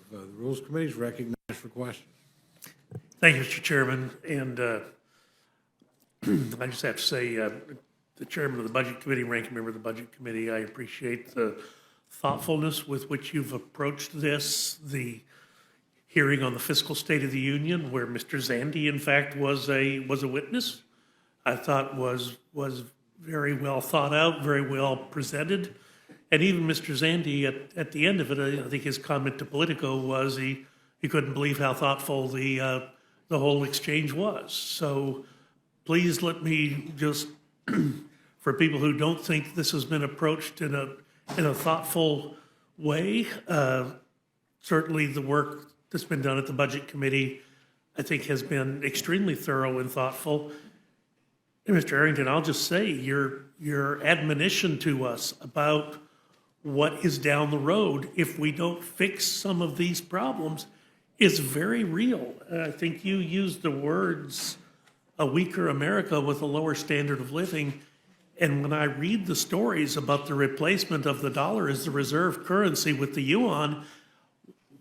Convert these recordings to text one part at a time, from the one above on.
the Rules Committee is recognized for questions. Thank you, Mr. Chairman. And I just have to say, the chairman of the Budget Committee, ranking member of the Budget Committee, I appreciate the thoughtfulness with which you've approached this. The hearing on the fiscal State of the Union, where Mr. Zandy, in fact, was a witness, I thought was very well thought out, very well presented. And even Mr. Zandy, at the end of it, I think his comment to Politico was he couldn't believe how thoughtful the whole exchange was. So please let me just, for people who don't think this has been approached in a thoughtful way, certainly the work that's been done at the Budget Committee, I think, has been extremely thorough and thoughtful. And Mr. Arrington, I'll just say your admonition to us about what is down the road if we don't fix some of these problems is very real. I think you used the words, a weaker America with a lower standard of living. And when I read the stories about the replacement of the dollar as the reserve currency with the yuan,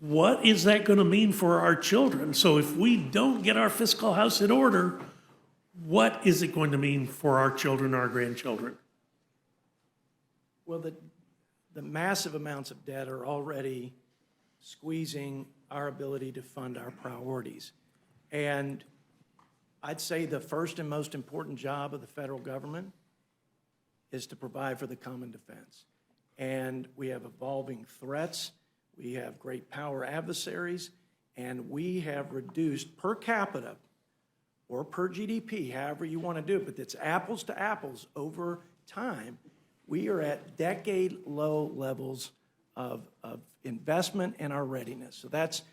what is that going to mean for our children? So if we don't get our fiscal house in order, what is it going to mean for our children, our grandchildren? Well, the massive amounts of debt are already squeezing our ability to fund our priorities. And I'd say the first and most important job of the federal government is to provide for the common defense. And we have evolving threats, we have great power adversaries, and we have reduced per capita or per GDP, however you want to do it, but it's apples to apples over time. We are at decade-low levels of investment and our readiness. So that's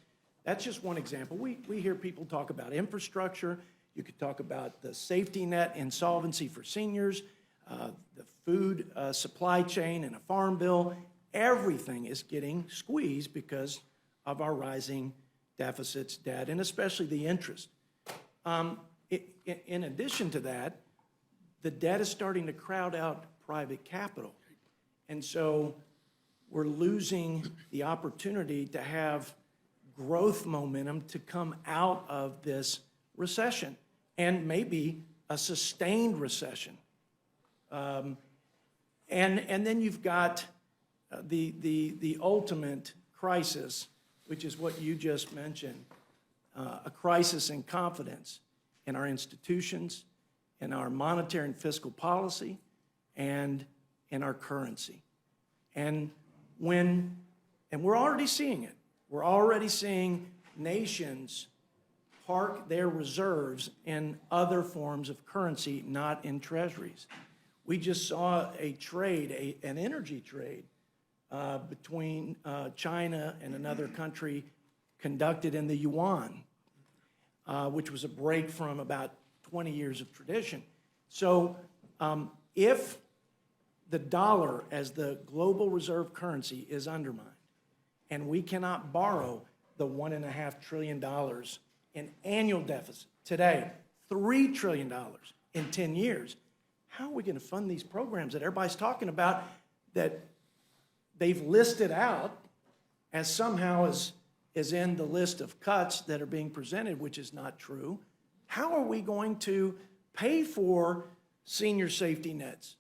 just one example. We hear people talk about infrastructure. You could talk about the safety net insolvency for seniors, the food supply chain and a farm bill. Everything is getting squeezed because of our rising deficits, debt, and especially the interest. In addition to that, the debt is starting to crowd out private capital. And so we're losing the opportunity to have growth momentum to come out of this recession, and maybe a sustained recession. And then you've got the ultimate crisis, which is what you just mentioned, a crisis in confidence in our institutions, in our monetary and fiscal policy, and in our currency. And we're already seeing it. We're already seeing nations park their reserves in other forms of currency, not in treasuries. We just saw a trade, an energy trade between China and another country conducted in the yuan, which was a break from about 20 years of tradition. So if the dollar as the global reserve currency is undermined, and we cannot borrow the $1.5 trillion in annual deficit today, $3 trillion in 10 years, how are we going to fund these programs that everybody's talking about that they've listed out as somehow is in the list of cuts that are being presented, which is not true? How are we going to pay for senior safety nets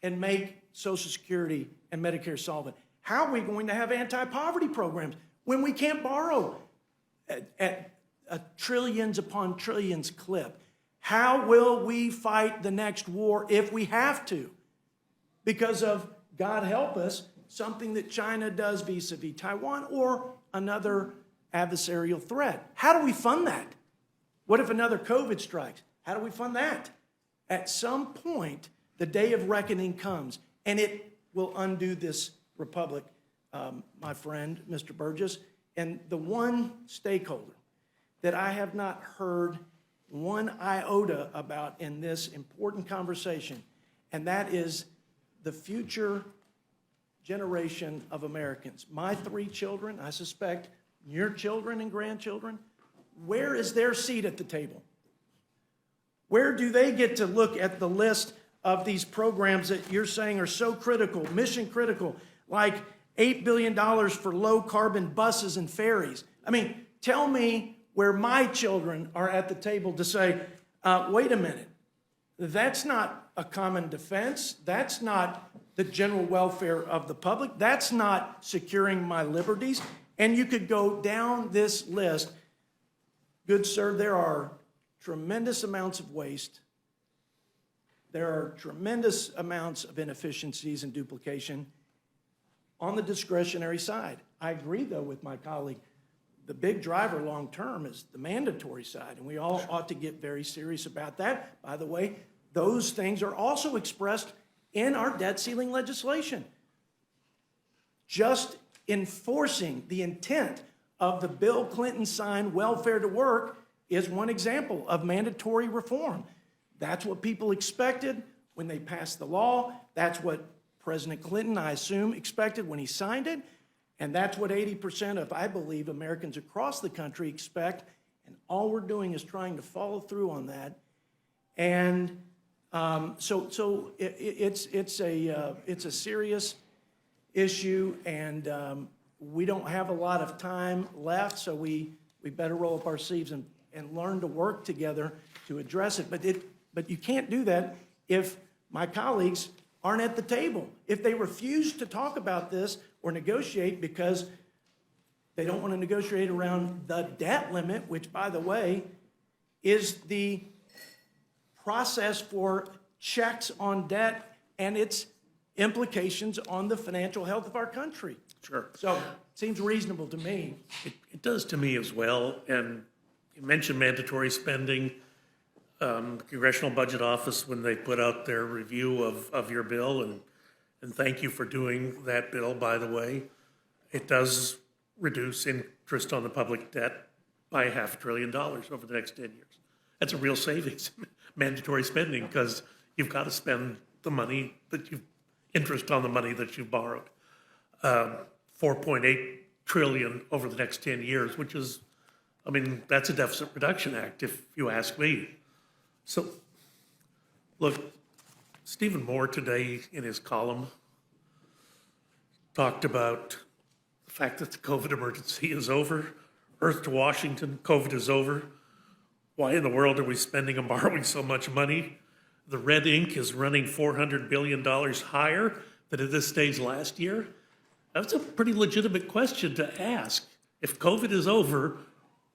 and make Social Security and Medicare solvent? How are we going to have anti-poverty programs when we can't borrow at a trillions upon trillions clip? How will we fight the next war if we have to? Because of, God help us, something that China does vis-a-vis Taiwan or another adversarial threat. How do we fund that? What if another COVID strikes? How do we fund that? At some point, the day of reckoning comes, and it will undo this republic, my friend, Mr. Burgess. And the one stakeholder that I have not heard one iota about in this important conversation, and that is the future generation of Americans. My 3 children, I suspect your children and grandchildren, where is their seat at the table? Where do they get to look at the list of these programs that you're saying are so critical, mission critical, like $8 billion for low carbon buses and ferries. I mean, tell me where my children are at the table to say, wait a minute, that's not a common defense. That's not the general welfare of the public. That's not securing my liberties. And you could go down this list. Good sir, there are tremendous amounts of waste. There are tremendous amounts of inefficiencies and duplication on the discretionary side. I agree, though, with my colleague. The big driver long-term is the mandatory side, and we all ought to get very serious about that. By the way, those things are also expressed in our debt ceiling legislation. Just enforcing the intent of the Bill Clinton signed welfare to work is one example of mandatory reform. That's what people expected when they passed the law. That's what President Clinton, I assume, expected when he signed it. And that's what 80% of, I believe, Americans across the country expect. And all we're doing is trying to follow through on that. And so it's a serious issue, and we don't have a lot of time left, so we better roll up our sleeves and learn to work together to address it. But you can't do that if my colleagues aren't at the table. If they refuse to talk about this or negotiate because they don't want to negotiate around the debt limit, which, by the way, is the process for checks on debt and its implications on the financial health of our country. Sure. So it seems reasonable to me. It does to me as well. And you mentioned mandatory spending. Congressional Budget Office, when they put out their review of your bill, and thank you for doing that bill, by the way, it does reduce interest on the public debt by $500 billion over the next 10 years. That's a real savings, mandatory spending, because you've got to spend the money interest on the money that you've borrowed. 4.8 trillion over the next 10 years, which is, I mean, that's a deficit reduction act, if you ask me. So, look, Stephen Moore today in his column talked about the fact that the COVID emergency is over. Earth to Washington, COVID is over. Why in the world are we spending and borrowing so much money? The red ink is running $400 billion higher than at this stage last year. That's a pretty legitimate question to ask. If COVID is over,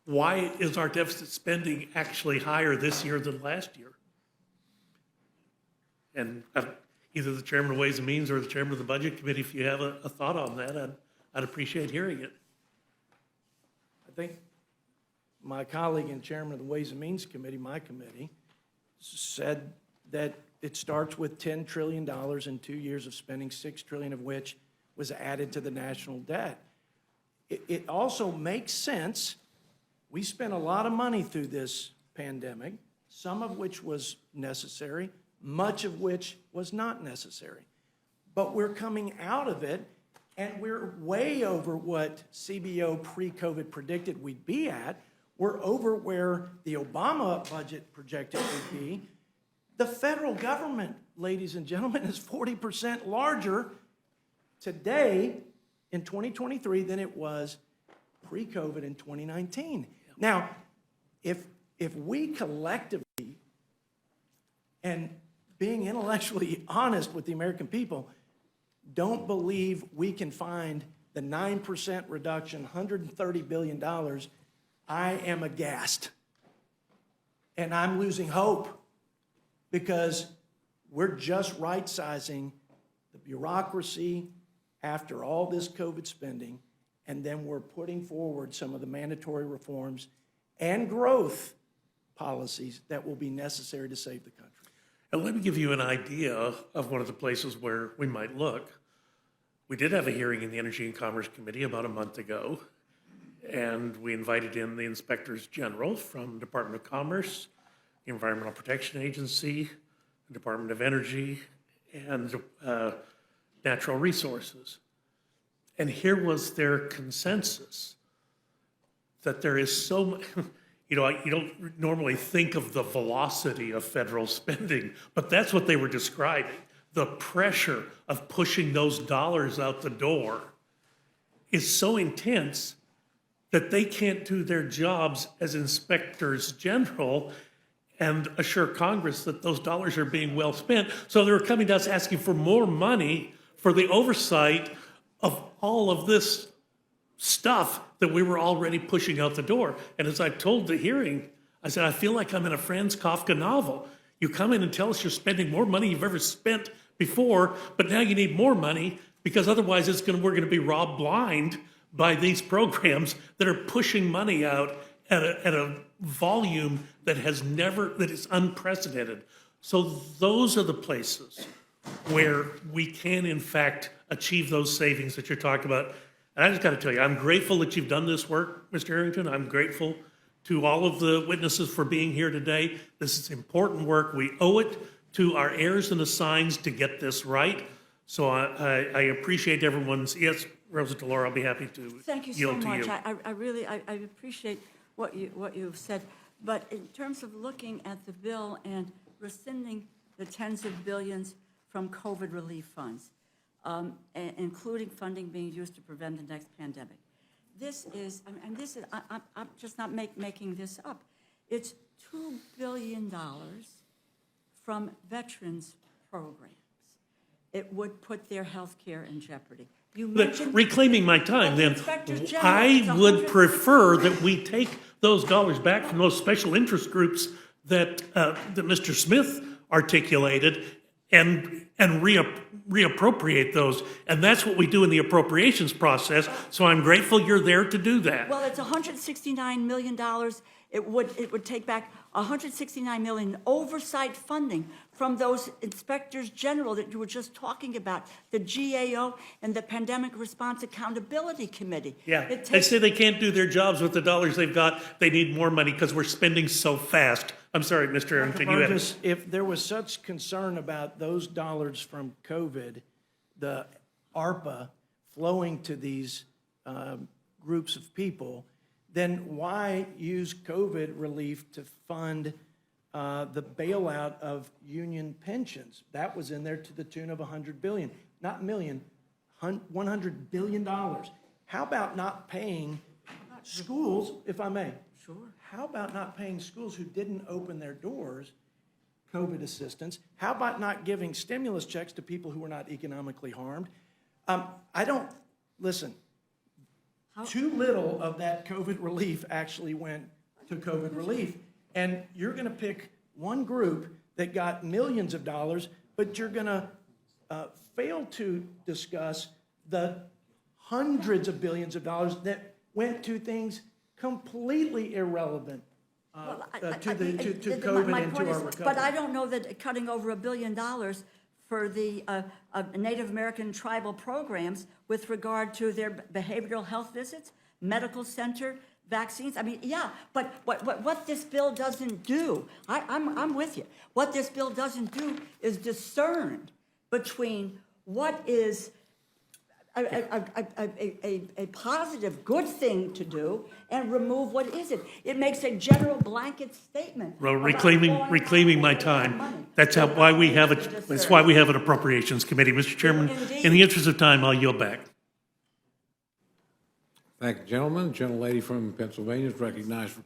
why is our deficit spending actually higher this year than last year? And either the chairman of Ways and Means or the chairman of the Budget Committee, if you have a thought on that, I'd appreciate hearing it. I think my colleague and chairman of the Ways and Means Committee, my committee, said that it starts with $10 trillion in 2 years of spending, $6 trillion of which was added to the national debt. It also makes sense. We spent a lot of money through this pandemic, some of which was necessary, much of which was not necessary. But we're coming out of it, and we're way over what CBO pre-COVID predicted we'd be at. We're over where the Obama budget projected we'd be. The federal government, ladies and gentlemen, is 40% larger today in 2023 than it was pre-COVID in 2019. Now, if we collectively, and being intellectually honest with the American people, don't believe we can find the 9% reduction, $130 billion, I am aghast. And I'm losing hope because we're just right-sizing the bureaucracy after all this COVID spending, and then we're putting forward some of the mandatory reforms and growth policies that will be necessary to save the country. And let me give you an idea of one of the places where we might look. We did have a hearing in the Energy and Commerce Committee about a month ago, and we invited in the inspectors general from Department of Commerce, the Environmental Protection Agency, the Department of Energy, and Natural Resources. And here was their consensus that there is so much, you don't normally think of the velocity of federal spending, but that's what they were describing. The pressure of pushing those dollars out the door is so intense that they can't do their jobs as inspectors general and assure Congress that those dollars are being well spent. So they're coming to us asking for more money for the oversight of all of this stuff that we were already pushing out the door. And as I told the hearing, I said, I feel like I'm in a Franz Kafka novel. You come in and tell us you're spending more money you've ever spent before, but now you need more money because otherwise we're going to be robbed blind by these programs that are pushing money out at a volume that is unprecedented. So those are the places where we can, in fact, achieve those savings that you're talking about. And I just got to tell you, I'm grateful that you've done this work, Mr. Arrington. I'm grateful to all of the witnesses for being here today. This is important work. We owe it to our heirs and assigns to get this right. So I appreciate everyone's, yes, Rosa DeLauro, I'll be happy to Thank you so yield to much. you. I really appreciate what you've said. But in terms of looking at the bill and rescinding the tens of billions from COVID relief funds, including funding being used to prevent the next pandemic. This is, and this is, I'm just not making this up. It's $2 billion from veterans programs. It would put their health care in jeopardy. You mentioned Reclaiming my time, then, I would prefer that we take those dollars back from those special interest groups that Mr. Smith articulated and reappropriate those. And that's what we do in the appropriations process. So I'm grateful you're there to do that. Well, it's $169 million. It would take back $169 million oversight funding from those inspectors general that you were just talking about, the GAO and the Pandemic Response Accountability Committee. Yeah, they say they can't do their jobs with the dollars they've got. They need more money because we're spending so fast. I'm sorry, Mr. Arrington, you had Burgess, if there was such concern about those dollars from COVID, the ARPA flowing to these groups of people, then why use COVID relief to fund the bailout of union pensions? That was in there to the tune of $100 billion, not million, $100 billion. How about not paying schools, if I may? Sure. How about not paying schools who didn't open their doors COVID assistance? How about not giving stimulus checks to people who were not economically harmed? Listen, too little of that COVID relief actually went to COVID relief. And you're going to pick one group that got millions of dollars, but you're going to fail to discuss the hundreds of billions of dollars that went to things completely irrelevant to COVID and to our recovery. But I don't know that cutting over $1 billion for the Native American tribal programs with regard to their behavioral health visits, medical center, vaccines. I mean, yeah, but what this bill doesn't do, I'm with you. What this bill doesn't do is discern between what is a positive, good thing to do and remove what isn't. It makes a general blanket statement. Well, reclaiming my time. That's why we have an appropriations committee. Mr. Chairman, in the interest of time, I'll yield back. Thank you, gentlemen. The gentlelady from Pennsylvania is recognized for